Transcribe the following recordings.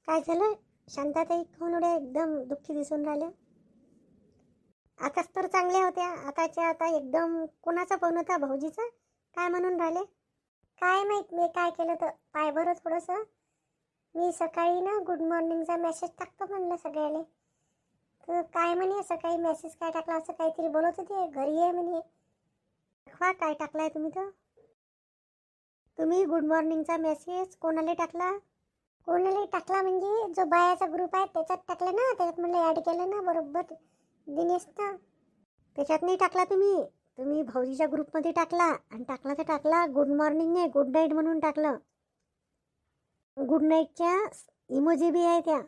काय झालं शांताताई? कोण एवढ्या एकदम दुःखी दिसून राहिल्या? आताच तर चांगल्या होत्या, आताच्या आता एकदम. कोणाचा फोन होता? भाऊजीचा? काय म्हणून राहिले? काय माहित मी काय केलं तर. पाय बरं थोडंसं. मी सकाळी ना गुड मॉर्निंगचा मेसेज टाकतो म्हणलं सगळ्याला. तर काय म्हणे सकाळी मेसेज काय टाकला असं काहीतरी बोलत होते. घरी आहे म्हणे. काय टाकलाय तुम्ही? तर तुम्ही गुड मॉर्निंगचा मेसेज कोणाला टाकला? कोणाला टाकला म्हणजे जो बायाचा ग्रुप आहे त्याच्यात टाकलं ना. त्याच्यात मला ॲड केलं ना बरोबर दिनेशचा. त्याच्यात नाही टाकला तुम्ही. तुम्ही भाऊजीच्या ग्रुपमध्ये टाकला. आणि टाकला तर टाकला गुड मॉर्निंग नाही, गुड नाईट म्हणून टाकलं. गुड नाईटच्या इमोजी बी आहे त्या.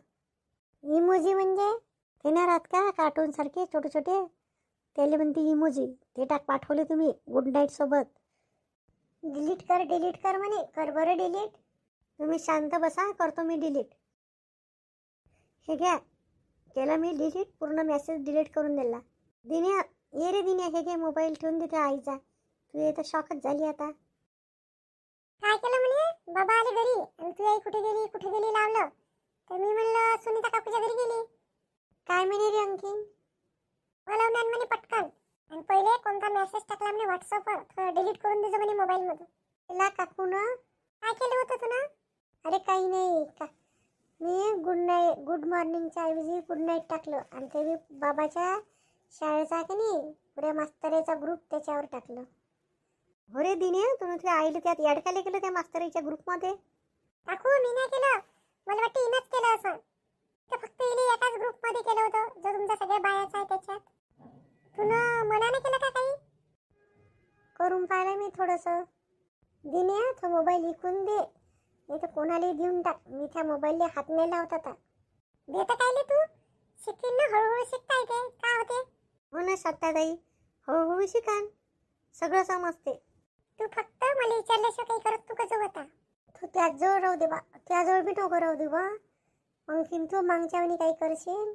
इमोजी म्हणजे ते ना राहत का कार्टून सारखे छोटे छोटे, त्याला म्हणते इमोजी. ते पाठवले तुम्ही गुड नाईट सोबत. डिलीट कर म्हणे. कर बरं डिलीट. तुम्ही शांत बसा, करतो मी डिलीट. हे घ्या, केलं मी डिलीट. पूर्ण मेसेज डिलीट करून दिला. दिन्या ये रे दिन्या, हे घे मोबाईल ठेवून देते आईचा. तू तर शॉकच झाली आता. काय केलं म्हणे? बाबा आले घरी आणि तू आई कुठे गेली लावलं. तर मी म्हणलं सुनीता काकूच्या घरी गेली. काय म्हणे रे आणखीन? बोलावून आण म्हणे पटकन. आणि पहिले कोणता मेसेज टाकला म्हणे व्हॉट्सअपवर डिलीट करून दे म्हणे मोबाईलमधून. तिला काकूनं काय केलं होतं तू ना? अरे काही नाही का, मी गुड मॉर्निंगच्या ऐवजी गुड नाईट टाकलं. आणि ते मी बाबाच्या शाळेचा की नाही पुऱ्या मास्तरेचा ग्रुप त्याच्यावर टाकलं. हो रे दिने, तुम्ही तुझ्या आईला त्यात ॲड केलं त्या मास्तरीच्या ग्रुपमध्ये? काकू मी नाही केलं, मला वाटतं हिनंच केलं असं. तर फक्त हिने एकाच ग्रुपमध्ये केलं होतं जो तुमच्या सगळ्या बायाचा आहे त्याच्यात. तुला मनाने केलं का काही? करून पाहिलं मी थोडंसं. दिने तो मोबाईल विकून दे, नाही तर कोणालाही देऊन टाक. मी त्या मोबाईलला हात नाही लावत आता. देतं कायले तू? शिकीन ना, हळूहळू शिकता येते. काय होते? हो ना शांताताई, हळूहळू शिकान, सगळं समजते. तू फक्त मला विचारल्याशिवाय काही करत तू कसं होता? तू त्याचजवळ राहू दे बा, त्याजवळ बी नको राहू दे बा. आणखीन तू मागच्या वेळी काही करशील.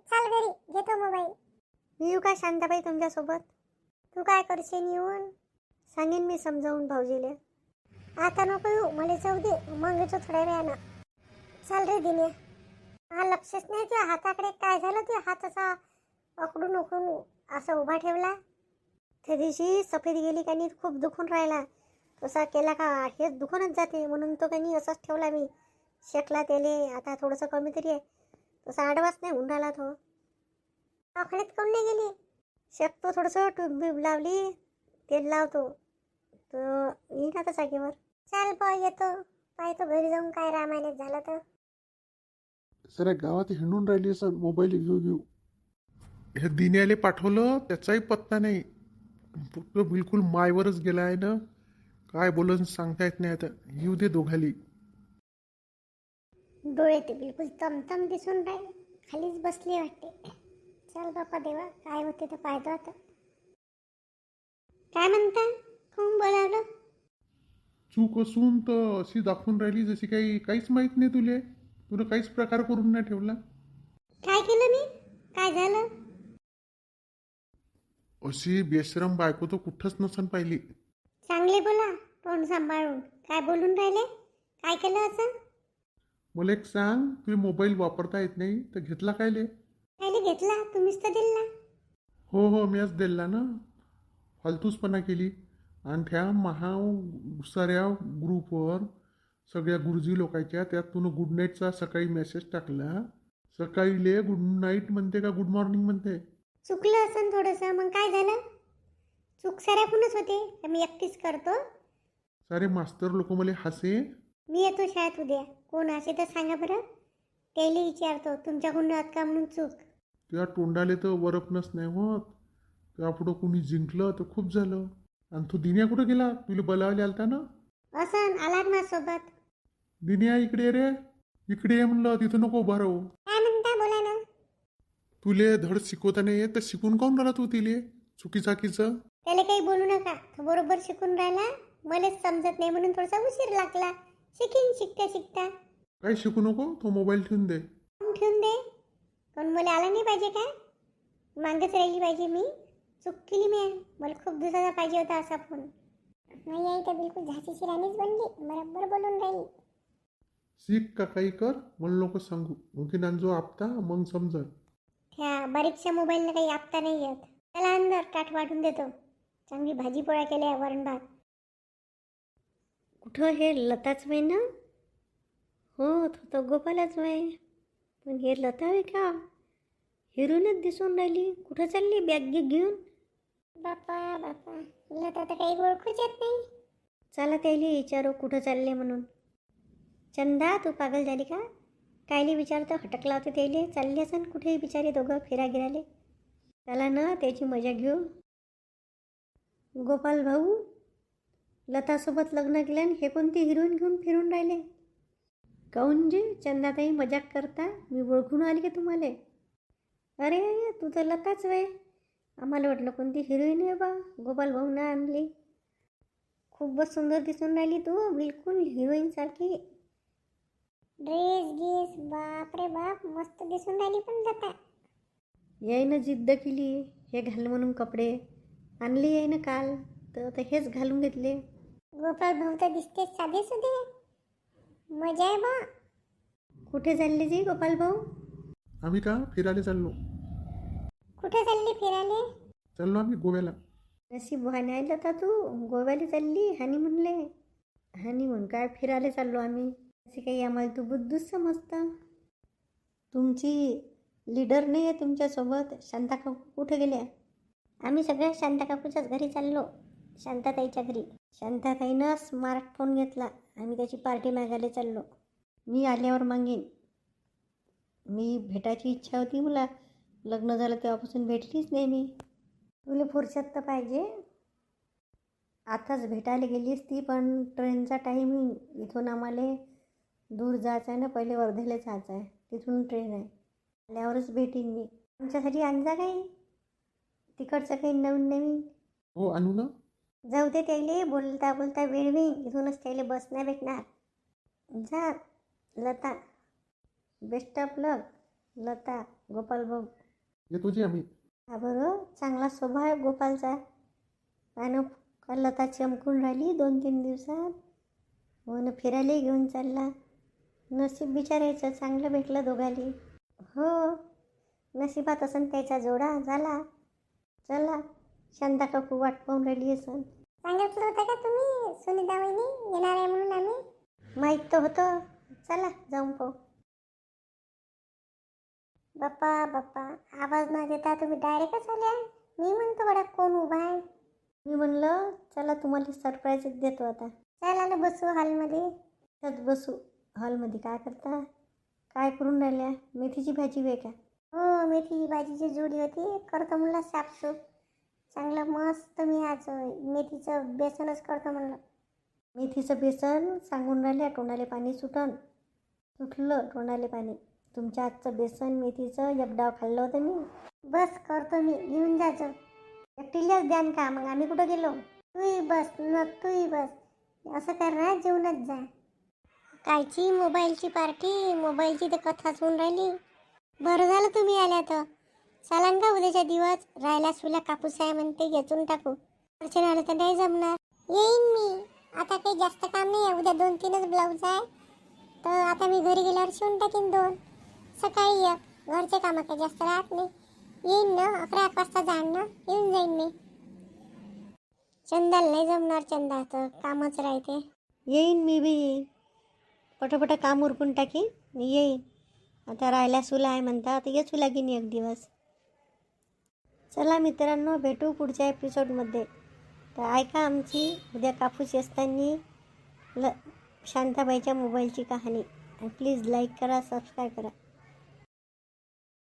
चाल घरी, घेतो मोबाईल. मी येऊ का शांताबाई तुमच्यासोबत? तू काय करशील येऊन? सांगेन मी समजावून भाऊजीले. आता नको येऊ, मला जाऊ दे, मग येतो थोड्या वेळानं. चाल रे दिने. हा लक्षच नाही तुझ्या हाताकडे. काय झालं तुझ्या हात असा अकडून उकडून असं उभा ठेवला? त्या दिवशी सफेद गेली का नाही खूप दुखून राहिला. तसा केला का हेच दुखूनच जाते, म्हणून तो काही असंच ठेवला मी. शेकला त्याले. आता थोडंसं कमी तरी आहे. तसा आडवाच नाही होऊन राहिला तो. दवाखान्यात काऊन नाही गेली? शेकतो थोडंसं, ट्यूब बीब लावली, तेल लावतो तर येईन आता जागेवर. चाल बा येतो, पाहतो घरी जाऊन काय रामायणात झालं तर. सर गावात हिंडून राहिली असं मोबाईल घेऊ. हे दिन्याले पाठवलं त्याचाही पत्ता नाही. बिलकुल मायवरच गेला आहे ना. काय बोलून सांगता येत नाही आता. येऊ दे दोघाली. डोळे ते बिलकुल तमतम दिसून राहिले. खालीच बसली वाटते. चल बापा देवा, काय होते तर पाहतो आता. काय म्हणता? कोण बोलावलं? चूक असून तर अशी दाखवून राहिली जशी काहीच माहित नाही तुले. तुला काहीच प्रकार करून नाही ठेवला. काय केलं मी? काय झालं? अशी बेशरम बायको तर कुठंच नसन पाहिली. चांगले बोला, तोंड सांभाळून. काय बोलून राहिले? काय केलं असं? मला एक सांग, तुझे मोबाईल वापरता येत नाही तर घेतला कायले? कायले घेतला? तुम्हीच तर दिला. हो मी आज दिला ना. फालतूसपणा केली. आणि त्या साऱ्या ग्रुपवर सगळ्या गुरुजी लोकांच्या त्यात तुला गुड नाईटचा सकाळी मेसेज टाकला. सकाळीले गुड नाईट म्हणते का गुड मॉर्निंग म्हणते? चुकलं असं थोडंसं, मग काय झालं? चूक साऱ्याकूनच होते, मी एकटीच करतो. सारे मास्तर लोक मला हसे. मी येतो शाळेत उद्या. कोण असे तर सांगा बरं. त्याला विचारतो तुमच्याकडून का म्हणून चूक. त्या तोंडाले तर वरपणच नाही होत. त्या पुढं कुणी जिंकलं तर खूप झालं. आणि तू दिन्या कुठं गेला? तुला बोलावले आलता ना. असं आलात माझ्यासोबत. दिन्या इकडे ये रे. इकडे ये म्हणलं, तिथं नको उभा राहू. काय म्हणता? बोला ना. तुले धड शिकवता नाही येत तर शिकून काऊन राहिला तू तिले चुकीचं? त्याला काही बोलू नका, तो बरोबर शिकून राहिला. मलाच समजत नाही म्हणून थोडासा उशीर लागला. शिकीन शिकता. काही शिकू नको, तो मोबाईल ठेवून दे. ठेवून दे? पण मला आला नाही पाहिजे का? मागच राहिली पाहिजे मी? चूक केली मी. मला खूप दिवसाचा पाहिजे होता असा फोन. नाही आई तर बिलकुल झाशीची राणीच बनली. बरोबर बोलून राहिली. शिक का काही कर, मला लोक सांगू. मग जो आपता मग समजल. त्या बारीकशा मोबाईलनं काही आपता नाही येत. त्याला अंदर ताट वाढून देतो. चांगली भाजी पोळ्या केल्या, वरण भात. कुठं हे लताच वय ना? हो तो गोपालाच वय. पण हे लता आहे का? हिरोईनच दिसून राहिली. कुठं चालली बॅग घेऊन? बापा बापा, लता तर काही ओळखूच येत नाही. चला त्याला विचारू कुठं चालले म्हणून. चंदा, तू पागल झाली का? कायले विचारतं, हटकला होते त्याले. चालले असन कुठेही बिचारे दोघं फिरा गिराले. चला ना, त्याची मजा घेऊ. गोपाल भाऊ, लतासोबत लग्न केलं आणि हे कोणती हिरोईन घेऊन फिरून राहिले? काऊन जी चंदाताई मजाक करता? मी ओळखून आली का तुम्हाला? अरे तू तर लताच वे. आम्हाला वाटलं कोणती हिरोईन आहे बा, गोपाल भाऊनं आणली. खूपच सुंदर दिसून राहिली तू, बिलकुल हिरोईनसारखी. ड्रेस गीस बाप रे बाप, मस्त दिसून राहिली. पण लता यायनं जिद्द केली, हे घाल म्हणून कपडे आणले यायनं काल, तर आता हेच घालून घेतले. गोपाल भाऊ तर दिसते साधे सुधे. मजा आहे बा. कुठे चालले जी गोपाल भाऊ? आम्ही का फिरायला चाललो. कुठे चालली फिरायला? चाललो आम्ही गोव्याला. नशीब नाही का तू, गोव्याला चालली हनीमूनले? हनीमून काय, फिरायला चाललो आम्ही. असे काही आम्हाला तू बुद्धूच समजतं. तुमची लीडर नाही आहे तुमच्यासोबत? शांता काकू कुठे गेल्या? आम्ही सगळ्या शांता काकूच्याच घरी चाललो, शांताताईच्या घरी. शांताताईनं स्मार्टफोन घेतला, आम्ही त्याची पार्टी मागायला चाललो. मी आल्यावर मागेन. मी भेटायची इच्छा होती मला, लग्न झालं तेव्हापासून भेटलीच नाही मी. तुला फुरसत तर पाहिजे. आताच भेटायला गेलीस ती, पण ट्रेनचा टायमिंग इथून आम्हाला दूर जायचं आहे ना, पहिले वर्धेला जायचं आहे, तिथून ट्रेन आहे. आल्यावरच भेटीन मी. तुमच्यासाठी आणजा काही तिकडचं काही नवीन नवीन. हो आणू ना. जाऊ दे त्याले, बोलता बोलता वेळ होईल, इथूनच त्याला बस नाही भेटणार. जा लता. बेस्ट ऑफ लक लता. गोपाल भाऊ येतो जी आम्ही. हा बरं, चांगला स्वभाव आहे गोपालचा. आणि का लता चमकून राहिली 2-3 दिवसात. म्हणून फिरायलाही घेऊन चालला. नशीब विचारायचं चांगलं भेटलं दोघाली. हो, नशिबात असन त्याचा जोडा झाला. चला, शांता काकू वाट पाहून राहिली असन. सांगितलं होतं का तुम्ही सुनीता वहिनी येणार आहे म्हणून? आम्ही माहीत तर होतं. चला जाऊन पाहू. बाप्पा बाप्पा, आवाज न देता तुम्ही डायरेक्टच आल्या. मी म्हणतो बडा कोण उभा आहे. मी म्हणलं चला तुम्हाला सरप्राईज देतो आता. चला ना बसू हॉलमध्ये. त्यात बसू हॉलमध्ये. काय करता? काय करून राहिल्या? मेथीची भाजी वे का? हो, मेथीची भाजीची जोडी होती, करतो म्हणलं साफसूप. चांगलं मस्त. मी आज मेथीचं बेसनच करतो म्हणलं. मेथीचं बेसन सांगून राहिल्या, तोंडाले पाणी सुटलं तोंडाले पाणी. तुमच्या हातचं बेसन मेथीचं एक डाव खाल्लं होतं मी. बस करतो मी, घेऊन जायचं. एकटीलाच द्यान का? मग आम्ही कुठं गेलो? तूही बस न, तूही बस. असं कर ना, जेवणच जा. कायची मोबाईलची पार्टी? मोबाईलची तर कथाच होऊन राहिली. बरं झालं तुम्ही आल्या तर. चालन का उद्याच्या दिवस? राहायला सुला कापूस आहे म्हणते, घेचून टाकू. अर्चना आलं तर नाही जमणार. येईन मी. आता काही जास्त काम नाही आहे. उद्या 2-3च ब्लाऊज आहे, तर आता मी घरी गेल्यावर शिवून टाकीन 2. सकाळी एक. घरचे कामं काही जास्त राहत नाही. येईन ना, 11-1 वाजता जाईन ना, येऊन जाईन मी. चंदाला नाही जमणार, चंदा तर कामच राहते. येईन मी बी येईन. पटापट काम उरकून टाकीन, मी येईन. आता राहायला सुला आहे म्हणता, आता येचू लागेन एक दिवस. चला मित्रांनो, भेटू पुढच्या एपिसोडमध्ये. तर ऐका आमची उद्या कापूस असताना शांताबाईच्या मोबाईलची कहाणी. आणि प्लीज लाईक करा, सबस्क्राईब करा.